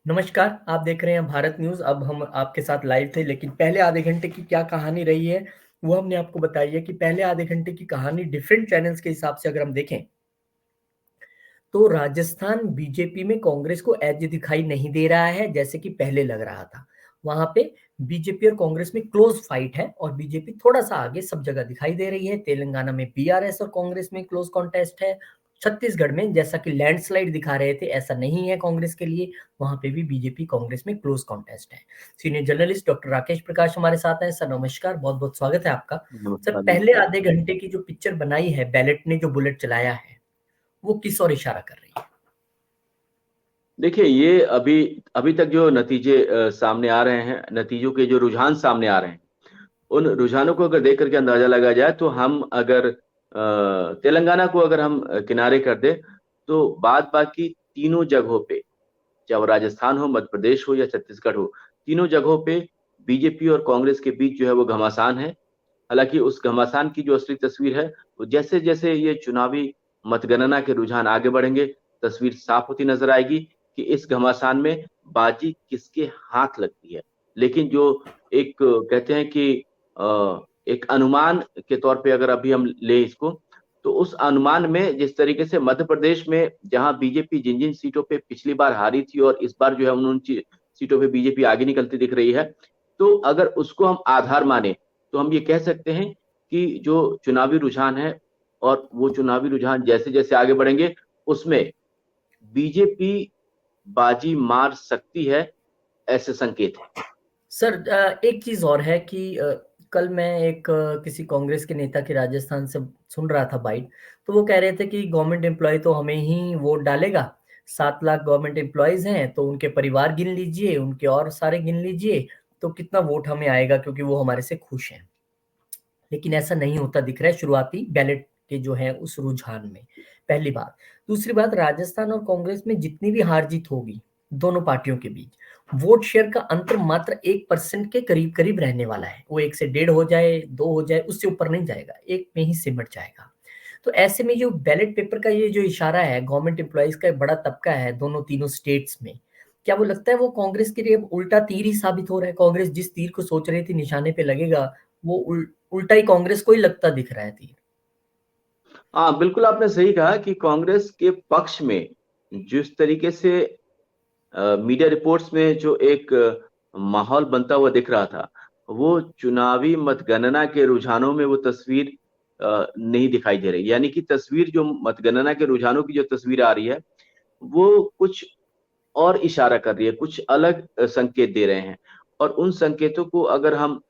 नमस्कार, आप देख रहे हैं भारत न्यूज़। अब हम आपके साथ लाइव थे, लेकिन पहले आधे घंटे की क्या कहानी रही है, वो हमने आपको बताई है कि पहले आधे घंटे की कहानी डिफरेंट चैनल्स के हिसाब से अगर हम देखें, तो राजस्थान बीजेपी में कांग्रेस को एज दिखाई नहीं दे रहा है, जैसे कि पहले लग रहा था। वहाँ पे बीजेपी और कांग्रेस में क्लोज फाइट है और बीजेपी थोड़ा-सा आगे सब जगह दिखाई दे रही है। तेलंगाना में बीआरएस और कांग्रेस में क्लोज कॉन्टेस्ट है। छत्तीसगढ़ में जैसा कि लैंडस्लाइड दिखा रहे थे, ऐसा नहीं है कांग्रेस के लिए, वहाँ पे भी बीजेपी कांग्रेस में क्लोज कॉन्टेस्ट है। सीनियर जर्नलिस्ट डॉक्टर राकेश प्रकाश हमारे साथ हैं। सर नमस्कार, बहुत-बहुत स्वागत है आपका। सर नमस्कार पहले नमस्कार। आधे घंटे की जो पिक्चर बनाई है, बैलेट ने जो बुलेट चलाया है, वो किस ओर इशारा कर रही है? देखिए, ये अभी अभी तक जो नतीजे सामने आ रहे हैं, नतीजों के जो रुझान सामने आ रहे हैं, उन रुझानों को अगर देख करके अंदाजा लगाया जाए तो हम अगर तेलंगाना को अगर हम किनारे कर दे, तो बाद बाकी तीनों जगहों पे, चाहे वो राजस्थान हो, मध्य प्रदेश हो या छत्तीसगढ़ हो, तीनों जगहों पे बीजेपी और कांग्रेस के बीच जो है वो घमासान है। हालांकि उस घमासान की जो असली तस्वीर है, वो जैसे जैसे ये चुनावी मतगणना के रुझान आगे बढ़ेंगे, तस्वीर साफ होती नजर आएगी कि इस घमासान में बाजी किसके हाथ लगती है। लेकिन जो एक कहते हैं कि एक अनुमान के तौर पे अगर अभी हम ले इसको, तो उस अनुमान में जिस तरीके से मध्य प्रदेश में जहां बीजेपी जिन जिन सीटों पे पिछली बार हारी थी और इस बार जो है उन सीटों पे बीजेपी आगे निकलती दिख रही है, तो अगर उसको हम आधार माने तो हम ये कह सकते हैं कि जो चुनावी रुझान है, और वो चुनावी रुझान जैसे जैसे आगे बढ़ेंगे, उसमें बीजेपी बाजी मार सकती है, ऐसे संकेत है। सर एक चीज़ और है कि कल मैं एक किसी कांग्रेस के नेता के राजस्थान से सुन रहा था बाइट, तो वो कह रहे थे कि गवर्नमेंट एम्प्लॉय तो हमें ही वोट डालेगा। 7 लाख गवर्नमेंट एम्प्लॉइज़ हैं, तो उनके परिवार गिन लीजिए, उनके और सारे गिन लीजिए, तो कितना वोट हमें आएगा क्योंकि वो हमारे से खुश हैं। लेकिन ऐसा नहीं होता दिख रहा है शुरुआती बैलेट के जो है उस रुझान में, पहली बात। दूसरी बात, राजस्थान और कांग्रेस में जितनी भी हार-जीत होगी, दोनों पार्टियों के बीच, वोट शेयर का अंतर मात्र 1% के करीब-करीब रहने वाला है। वो 1 से डेढ़ हो जाए, 2 हो जाए, उससे ऊपर नहीं जाएगा, 1 में ही सिमट जाएगा। तो ऐसे में जो बैलेट पेपर का ये जो इशारा है, गवर्नमेंट एम्प्लॉइज़ का एक बड़ा तबका है दोनों तीनों स्टेट्स में, क्या वो लगता है वो कांग्रेस के लिए अब उल्टा तीर ही साबित हो रहा है? कांग्रेस जिस तीर को सोच रही थी निशाने पे लगेगा, वो उल्टा ही कांग्रेस को ही लगता दिख रहा है तीर। हाँ, बिल्कुल आपने सही कहा कि कांग्रेस के पक्ष में जिस तरीके से मीडिया रिपोर्ट्स में जो एक माहौल बनता हुआ दिख रहा था, वो चुनावी मतगणना के रुझानों में वो तस्वीर नहीं दिखाई दे रही। यानी कि तस्वीर जो मतगणना के रुझानों की जो तस्वीर आ रही है, वो कुछ और इशारा कर रही है, कुछ अलग संकेत दे रहे हैं। और उन संकेतों को अगर हम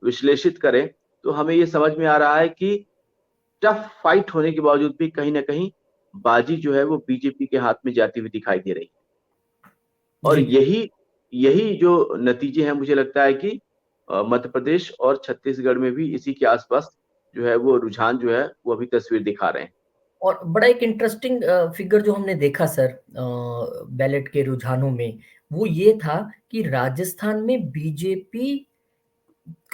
विश्लेषित करें, तो हमें ये समझ में आ रहा है कि टफ फाइट होने के बावजूद भी कहीं न कहीं बाजी जो है वो बीजेपी के हाथ में जाती हुई दिखाई दे रही है। और जी। यही यही जो नतीजे हैं, मुझे लगता है कि मध्य प्रदेश और छत्तीसगढ़ में भी इसी के आसपास जो है वो रुझान जो है वो अभी तस्वीर दिखा रहे हैं। और बड़ा एक इंटरेस्टिंग फिगर जो हमने देखा सर बैलेट के रुझानों में, वो ये था कि राजस्थान में बीजेपी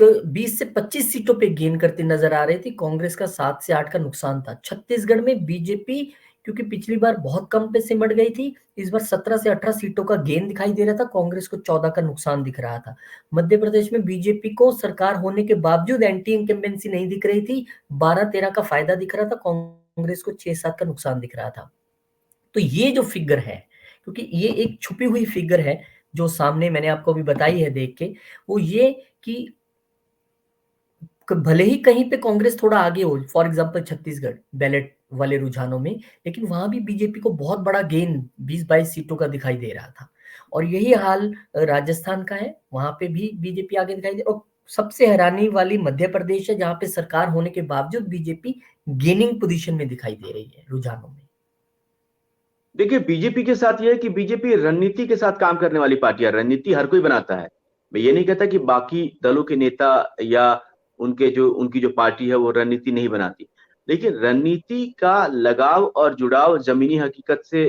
20 से 25 सीटों पे गेन करती नजर आ रही थी, कांग्रेस का 7 से 8 का नुकसान था। छत्तीसगढ़ में बीजेपी, क्योंकि पिछली बार बहुत कम पे सिमट गई थी, इस बार 17 से 18 सीटों का गेन दिखाई दे रहा था, कांग्रेस को 14 का नुकसान दिख रहा था। मध्य प्रदेश में बीजेपी को सरकार होने के बावजूद एंटी इनकम्बेंसी नहीं दिख रही थी, 12-13 का फायदा दिख रहा था, कांग्रेस को 6-7 का नुकसान दिख रहा था। तो ये जो फिगर है, क्योंकि ये एक छुपी हुई फिगर है जो सामने मैंने आपको अभी बताई है देख के, वो ये कि भले ही कहीं पे कांग्रेस थोड़ा आगे हो, फॉर एग्जांपल छत्तीसगढ़ बैलेट वाले रुझानों में, लेकिन वहां भी बीजेपी को बहुत बड़ा गेन 20-22 सीटों का दिखाई दे रहा था। और यही हाल राजस्थान का है, वहां पे भी बीजेपी आगे दिखाई दे। और सबसे हैरानी वाली मध्य प्रदेश है, जहां पे सरकार होने के बावजूद बीजेपी गेनिंग पोजीशन में दिखाई दे रही है रुझानों में। देखिए, बीजेपी के साथ ये है कि बीजेपी रणनीति के साथ काम करने वाली पार्टी है। रणनीति हर कोई बनाता है। मैं ये नहीं कहता कि बाकी दलों के नेता या उनकी जो पार्टी है वो रणनीति नहीं बनाती। लेकिन रणनीति का लगाव और जुड़ाव जमीनी हकीकत से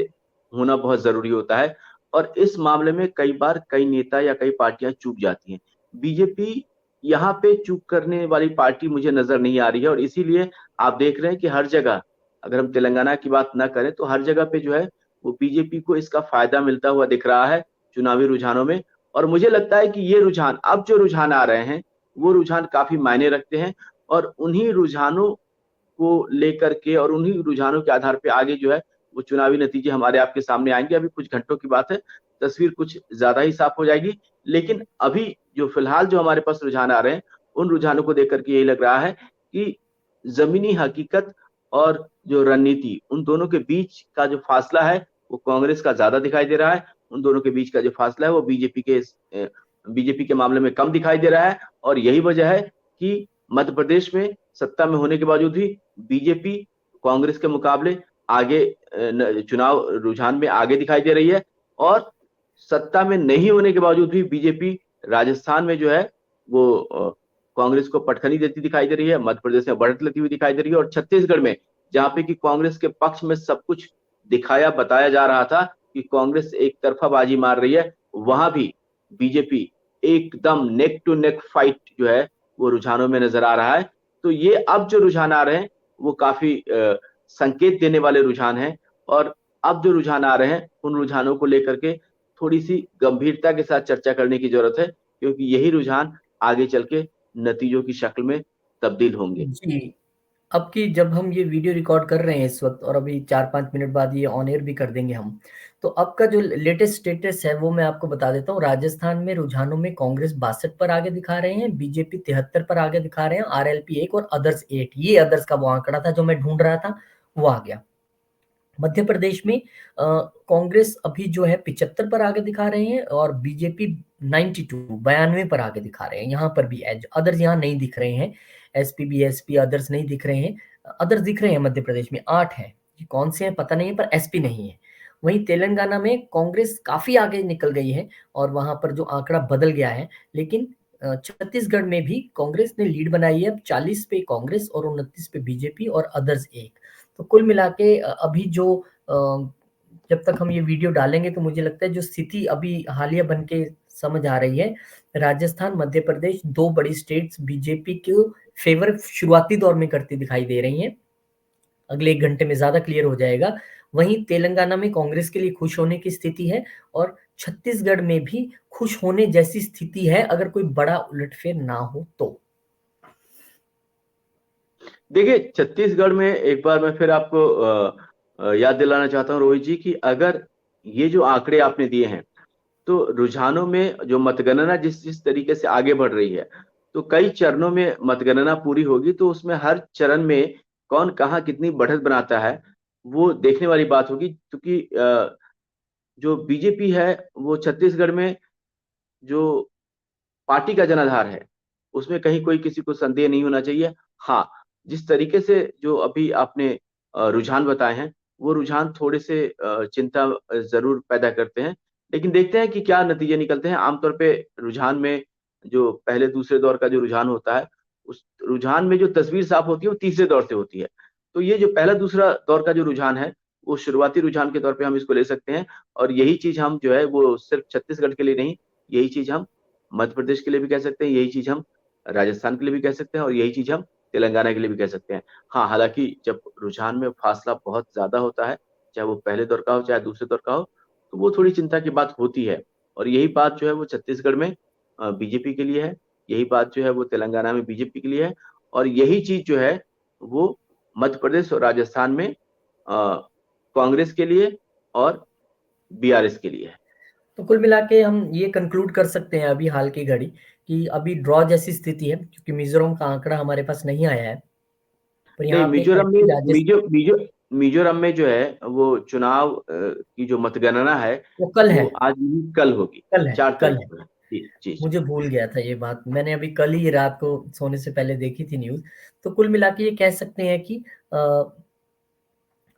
होना बहुत जरूरी होता है। और इस मामले में कई बार कई नेता या कई पार्टियां चूक जाती हैं। बीजेपी यहाँ पे चूक करने वाली पार्टी मुझे नजर नहीं आ रही है, और इसीलिए आप देख रहे हैं कि हर जगह, अगर हम तेलंगाना की बात ना करें, तो हर जगह पे जो है वो बीजेपी को इसका फायदा मिलता हुआ दिख रहा है। चुनावी रुझानों में। और मुझे लगता है कि ये रुझान, अब जो रुझान आ रहे हैं, वो रुझान काफी मायने रखते हैं। और उन्हीं रुझानों को लेकर के और उन्हीं रुझानों के आधार पे आगे जो है वो चुनावी नतीजे हमारे आपके सामने आएंगे। अभी कुछ घंटों की बात है, तस्वीर कुछ ज्यादा ही साफ हो जाएगी। लेकिन अभी जो फिलहाल जो हमारे पास रुझान आ रहे हैं, उन रुझानों को देख करके यही लग रहा है कि जमीनी हकीकत और जो रणनीति, उन दोनों के बीच का जो फासला है वो कांग्रेस का ज्यादा दिखाई दे रहा है। उन दोनों के बीच का जो फासला है वो बीजेपी के मामले में कम दिखाई दे रहा है। और यही वजह है कि मध्य प्रदेश में सत्ता में होने के बावजूद भी बीजेपी कांग्रेस के मुकाबले आगे, चुनाव रुझान में आगे दिखाई दे रही है। और सत्ता में नहीं होने के बावजूद भी बीजेपी राजस्थान में जो है वो कांग्रेस को पटखनी देती दिखाई दे रही है, मध्य प्रदेश में बढ़त लेती हुई दिखाई दे रही है। और छत्तीसगढ़ में, जहां पे कि कांग्रेस के पक्ष में सब कुछ दिखाया बताया जा रहा था कि कांग्रेस एक तरफा बाजी मार रही है, वहां भी बीजेपी एकदम नेक टू नेक फाइट जो है वो रुझानों में नजर आ रहा है। तो ये अब जो रुझान आ रहे हैं वो काफी संकेत देने वाले रुझान हैं। और अब जो रुझान आ रहे हैं उन रुझानों को लेकर के थोड़ी सी गंभीरता के साथ चर्चा करने की जरूरत है, क्योंकि यही रुझान आगे चल के नतीजों की शक्ल में तब्दील होंगे। जी। अब की जब हम ये वीडियो रिकॉर्ड कर रहे हैं इस वक्त, और अभी 4-5 मिनट बाद ये ऑन एयर भी कर देंगे हम, तो अब का जो लेटेस्ट स्टेटस है वो मैं आपको बता देता हूँ। राजस्थान में रुझानों में कांग्रेस 62 पर आगे दिखा रहे हैं, बीजेपी 73 पर आगे दिखा रहे हैं, आरएलपी 1 और अदर्स 8। ये अदर्स का वो आंकड़ा था जो मैं ढूंढ रहा था, वो आ गया। मध्य प्रदेश में कांग्रेस अभी जो है 75 पर आगे दिखा रहे हैं, और बीजेपी 92 पर आगे दिखा रहे हैं। यहाँ पर भी एज, अदर्स यहाँ नहीं दिख रहे हैं, एसपी बीएसपी अदर्स नहीं दिख रहे हैं। अदर्स दिख रहे हैं मध्य प्रदेश में 8 हैं, ये कौन से हैं पता नहीं है, पर एसपी नहीं है। वहीं तेलंगाना में कांग्रेस काफी आगे निकल गई है और वहां पर जो आंकड़ा बदल गया है। लेकिन छत्तीसगढ़ में भी कांग्रेस ने लीड बनाई है, अब 40 पे कांग्रेस और 29 पे बीजेपी और अदर्स 1। तो कुल मिला के अभी जो जब तक हम ये वीडियो डालेंगे तो मुझे लगता है जो स्थिति अभी हालिया बन के समझ आ रही है, राजस्थान मध्य प्रदेश दो बड़ी स्टेट्स बीजेपी के फेवर शुरुआती दौर में करती दिखाई दे रही हैं। अगले 1 घंटे में ज्यादा क्लियर हो जाएगा। वहीं तेलंगाना में कांग्रेस के लिए खुश होने की स्थिति है, और छत्तीसगढ़ में भी खुश होने जैसी स्थिति है अगर कोई बड़ा उलटफेर ना हो तो। देखिए, छत्तीसगढ़ में एक बार मैं फिर आपको याद दिलाना चाहता हूँ रोहित जी, कि अगर ये जो आंकड़े आपने दिए हैं, तो रुझानों में जो मतगणना जिस जिस तरीके से आगे बढ़ रही है, तो कई चरणों में मतगणना पूरी होगी, तो उसमें हर चरण में कौन कहाँ कितनी बढ़त बनाता है वो देखने वाली बात होगी। क्योंकि जो बीजेपी है वो छत्तीसगढ़ में जो पार्टी का जनाधार है, उसमें कहीं कोई किसी को संदेह नहीं होना चाहिए। हाँ, जिस तरीके से जो अभी आपने रुझान बताए हैं, वो रुझान थोड़े से चिंता जरूर पैदा करते हैं। लेकिन देखते हैं कि क्या नतीजे निकलते हैं। आमतौर पे रुझान में जो पहले दूसरे दौर का जो रुझान होता है, उस रुझान में जो तस्वीर साफ होती है वो तीसरे दौर से होती है। तो ये जो पहला दूसरा दौर का जो रुझान है, वो शुरुआती रुझान के तौर पे हम इसको ले सकते हैं। और यही चीज हम जो है वो सिर्फ छत्तीसगढ़ के लिए नहीं, यही चीज हम मध्य प्रदेश के लिए भी कह सकते हैं, यही चीज हम राजस्थान के लिए भी कह सकते हैं, और यही चीज हम तेलंगाना के लिए भी कह सकते हैं। हाँ, हालांकि जब रुझान में फासला बहुत ज्यादा होता है, चाहे वो पहले दौर का हो चाहे दूसरे दौर का हो, तो वो थोड़ी चिंता की बात होती है। और यही बात जो है वो छत्तीसगढ़ में बीजेपी के लिए है, यही बात जो है वो तेलंगाना में बीजेपी के लिए है, और यही चीज जो है वो मध्य प्रदेश और राजस्थान में कांग्रेस के लिए और बीआरएस के लिए है। तो कुल मिला के हम ये कंक्लूड कर सकते हैं अभी हाल की घड़ी कि अभी ड्रॉ जैसी स्थिति है, क्योंकि मिजोरम का आंकड़ा हमारे पास नहीं आया है, पर नहीं, यहाँ पे मिजोरम में एमपी राजस्थान मिजोरम में जो है वो चुनाव की जो मतगणना है वो कल वो है। आज नहीं कल होगी, कल है। 4 तारीख कल है। को है। जी जी जी। मुझे भूल गया था ये बात, मैंने अभी कल ही रात को सोने से पहले देखी थी न्यूज। तो कुल मिला के ये कह सकते हैं कि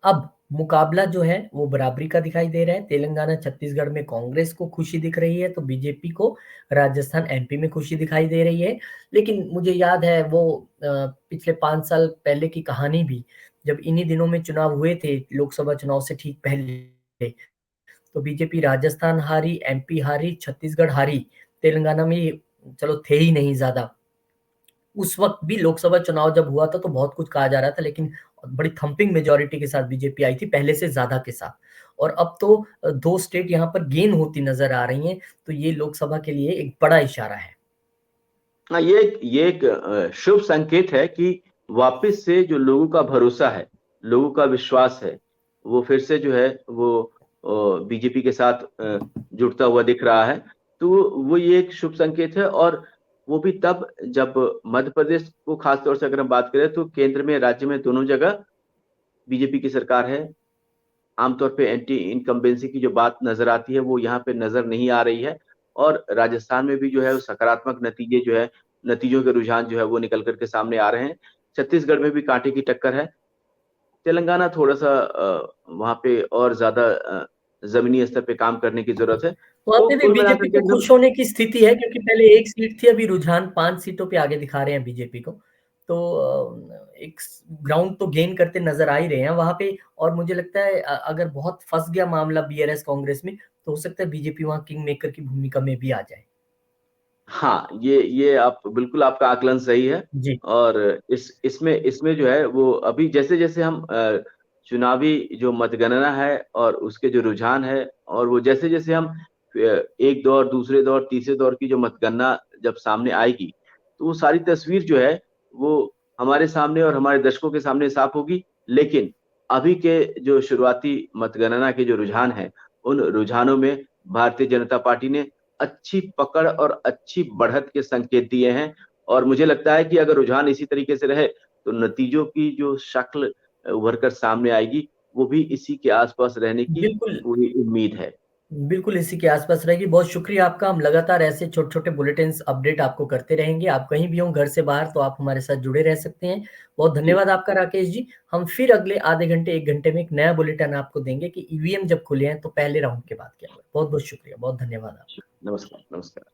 अब मुकाबला जो है वो बराबरी का दिखाई दे रहा है। तेलंगाना छत्तीसगढ़ में कांग्रेस को खुशी दिख रही है, तो बीजेपी को राजस्थान एमपी में खुशी दिखाई दे रही है। लेकिन मुझे याद है वो पिछले 5 साल पहले की कहानी भी, जब इन्हीं दिनों में चुनाव हुए थे, लोकसभा चुनाव से ठीक पहले, तो बीजेपी राजस्थान हारी, एमपी हारी, छत्तीसगढ़ हारी, तेलंगाना में चलो थे ही नहीं ज्यादा। उस वक़्त भी लोकसभा चुनाव जब हुआ था तो बहुत कुछ कहा जा रहा था, लेकिन बड़ी थंपिंग मेजॉरिटी के साथ बीजेपी आई थी, पहले से ज़्यादा के साथ। और अब तो 2 स्टेट यहाँ पर गेन होती नज़र आ रही हैं, तो ये लोकसभा के लिए एक बड़ा इशारा है। हाँ, ये एक शुभ संकेत है कि वापस से जो लोगों का भरोसा है, लोगों का विश्वास है, वो फिर से जो है वो बीजेपी के साथ जुड़ता हुआ दिख रहा है। तो वो ये एक शुभ संकेत है, और वो भी तब जब मध्य प्रदेश को खास तौर से अगर हम बात करें तो केंद्र में, राज्य में, दोनों जगह बीजेपी की सरकार है। आमतौर पे एंटी इनकम्बेंसी की जो बात नजर आती है वो यहाँ पे नजर नहीं आ रही है। और राजस्थान में भी जो है वो सकारात्मक नतीजे जो है, नतीजों के रुझान जो है वो निकल करके सामने आ रहे हैं। छत्तीसगढ़ में भी कांटे की टक्कर है। तेलंगाना थोड़ा सा वहां पे और ज्यादा जमीनी स्तर पे काम करने की जरूरत है। वहाँ तो पे भी कुल बीजेपी मिलाकर के को एकदम। खुश होने की स्थिति है, क्योंकि पहले 1 सीट थी, अभी रुझान 5 सीटों पे आगे दिखा रहे हैं बीजेपी को। तो एक ग्राउंड तो गेन करते नज़र आ ही रहे हैं वहाँ पे। और मुझे लगता है अगर बहुत फँस गया मामला बीआरएस कांग्रेस में, तो हो सकता है बीजेपी वहाँ किंग मेकर की भूमिका में भी आ जाए। हाँ, ये आप बिल्कुल, आपका आकलन सही है। जी, और इसमें इसमें जो है वो अभी जैसे जैसे हम चुनावी जो मतगणना है और उसके जो रुझान है, और वो जैसे जैसे हम एक दौर, दूसरे दौर, तीसरे दौर की जो मतगणना जब सामने आएगी, तो वो सारी तस्वीर जो है वो हमारे सामने और हमारे दर्शकों के सामने साफ होगी। लेकिन अभी के जो शुरुआती मतगणना के जो रुझान हैं, उन रुझानों में भारतीय जनता पार्टी ने अच्छी पकड़ और अच्छी बढ़त के संकेत दिए हैं। और मुझे लगता है कि अगर रुझान इसी तरीके से रहे तो नतीजों की जो शक्ल उभर कर सामने आएगी, वो भी इसी के आसपास रहने की बिल्कुल। पूरी उम्मीद है। बिल्कुल इसी के आसपास रहेगी। बहुत शुक्रिया आपका। हम लगातार ऐसे छोटे-छोटे बुलेटिन्स अपडेट आपको करते रहेंगे। आप कहीं भी हों घर से बाहर, तो आप हमारे साथ जुड़े रह सकते हैं। बहुत जी, धन्यवाद आपका राकेश जी। हम फिर अगले आधे घंटे 1 घंटे में एक नया बुलेटिन आपको देंगे कि ईवीएम जब खुले हैं तो पहले राउंड के बाद क्या हुआ। बहुत-बहुत शुक्रिया। बहुत धन्यवाद आपका। नमस्कार, नमस्कार।